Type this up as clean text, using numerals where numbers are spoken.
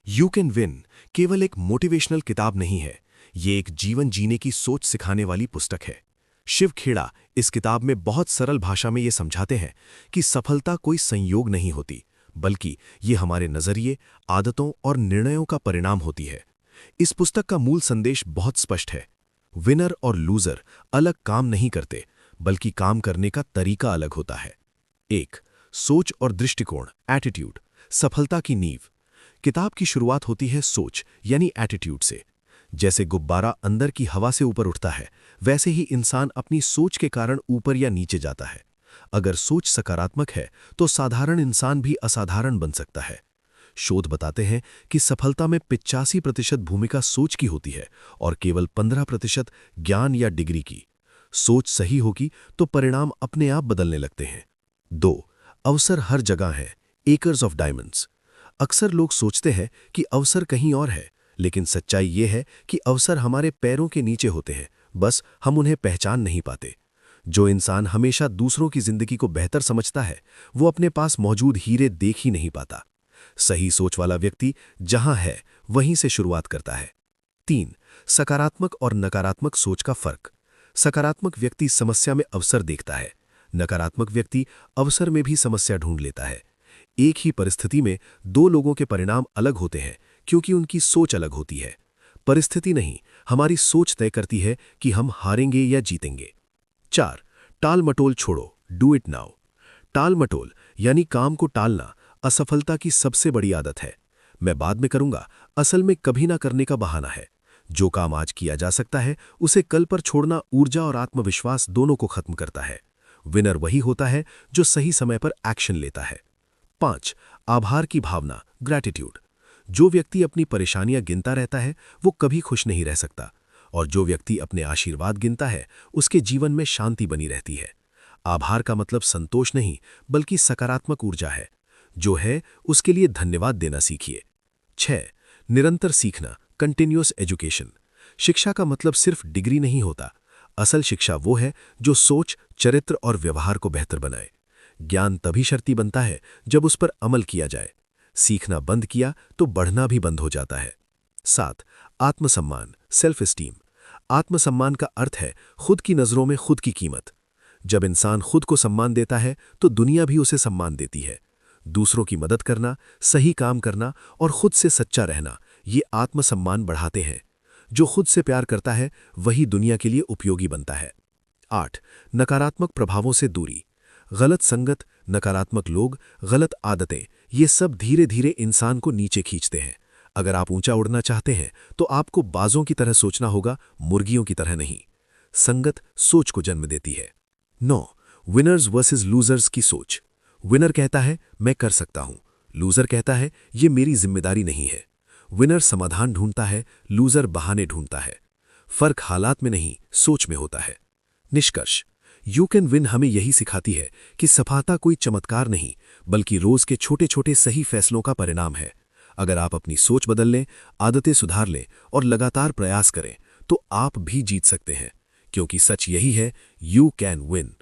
You can win केवल एक motivational किताब नहीं है, ये एक जीवन जीने की सोच सिखाने वाली पुस्तक है। शिव खेड़ा इस किताब में बहुत सरल भाषा में ये समझाते हैं कि सफलता कोई संयोग नहीं होती, बल्कि ये हमारे नजरिए, आदतों और निर्णयों का परिणाम होती है। इस पुस्तक का मूल संदेश बहुत स्पष्ट है। विनर और लूजर अलग काम नहीं करते, बल्कि काम करने का तरीका अलग होता है। 1. सोच और दृष्टिकोण, एटीट्यूड, सफलता की नींव। किताब की शुरुआत होती है सोच यानी एटीट्यूड से। जैसे गुब्बारा अंदर की हवा से ऊपर उठता है, वैसे ही इंसान अपनी सोच के कारण ऊपर या नीचे जाता है। अगर सोच सकारात्मक है तो साधारण इंसान भी असाधारण बन सकता है। शोध बताते हैं कि सफलता में 85% भूमिका सोच की होती है और केवल 15% ज्ञान या डिग्री की। सोच सही होगी तो परिणाम अपने आप बदलने लगते हैं। 2. अवसर हर जगह है, एकर्स ऑफ डायमंड्स। अक्सर लोग सोचते हैं कि अवसर कहीं और है, लेकिन सच्चाई ये है कि अवसर हमारे पैरों के नीचे होते हैं, बस हम उन्हें पहचान नहीं पाते। जो इंसान हमेशा दूसरों की जिंदगी को बेहतर समझता है, वो अपने पास मौजूद हीरे देख ही नहीं पाता। सही सोच वाला व्यक्ति जहां है वहीं से शुरुआत करता है। 3. सकारात्मक और नकारात्मक सोच का फर्क। सकारात्मक व्यक्ति समस्या में अवसर देखता है, नकारात्मक व्यक्ति अवसर में भी समस्या ढूंढ लेता है। एक ही परिस्थिति में दो लोगों के परिणाम अलग होते हैं, क्योंकि उनकी सोच अलग होती है। परिस्थिति नहीं, हमारी सोच तय करती है कि हम हारेंगे या जीतेंगे। 4. टाल मटोल छोड़ो, डू इट नाउ। टाल मटोल यानी काम को टालना असफलता की सबसे बड़ी आदत है। मैं बाद में करूंगा, असल में कभी ना करने का बहाना है। जो काम आज किया जा सकता है, उसे कल पर छोड़ना ऊर्जा और आत्मविश्वास दोनों को खत्म करता है। विनर वही होता है जो सही समय पर एक्शन लेता है। 5. आभार की भावना, ग्रैटिट्यूड। जो व्यक्ति अपनी परेशानियां गिनता रहता है, वो कभी खुश नहीं रह सकता, और जो व्यक्ति अपने आशीर्वाद गिनता है, उसके जीवन में शांति बनी रहती है। आभार का मतलब संतोष नहीं, बल्कि सकारात्मक ऊर्जा है। जो है उसके लिए धन्यवाद देना सीखिए। 6. निरंतर सीखना, कंटिन्यूअस एजुकेशन। शिक्षा का मतलब सिर्फ डिग्री नहीं होता। असल शिक्षा वो है जो सोच, चरित्र और व्यवहार को बेहतर बनाए। ज्ञान तभी शर्ती बनता है जब उस पर अमल किया जाए। सीखना बंद किया तो बढ़ना भी बंद हो जाता है। 7. आत्मसम्मान, सेल्फ एस्टीम। आत्मसम्मान का अर्थ है खुद की नजरों में खुद की कीमत। जब इंसान खुद को सम्मान देता है तो दुनिया भी उसे सम्मान देती है। दूसरों की मदद करना, सही काम करना और खुद से सच्चा रहना, ये आत्मसम्मान बढ़ाते हैं। जो खुद से प्यार करता है वही दुनिया के लिए उपयोगी बनता है। 8. नकारात्मक प्रभावों से दूरी। गलत संगत, नकारात्मक लोग, गलत आदतें, ये सब धीरे धीरे इंसान को नीचे खींचते हैं। अगर आप ऊंचा उड़ना चाहते हैं तो आपको बाजों की तरह सोचना होगा, मुर्गियों की तरह नहीं। संगत सोच को जन्म देती है। 9. विनर्स वर्सेस लूजर्स की सोच। विनर कहता है मैं कर सकता हूं, लूजर कहता है ये मेरी जिम्मेदारी नहीं है। विनर समाधान ढूंढता है, लूजर बहाने ढूंढता है। फर्क हालात में नहीं, सोच में होता है। निष्कर्ष, यू कैन विन हमें यही सिखाती है कि सफलता कोई चमत्कार नहीं, बल्कि रोज के छोटे छोटे सही फैसलों का परिणाम है। अगर आप अपनी सोच बदल लें, आदतें सुधार लें और लगातार प्रयास करें, तो आप भी जीत सकते हैं, क्योंकि सच यही है, यू कैन विन।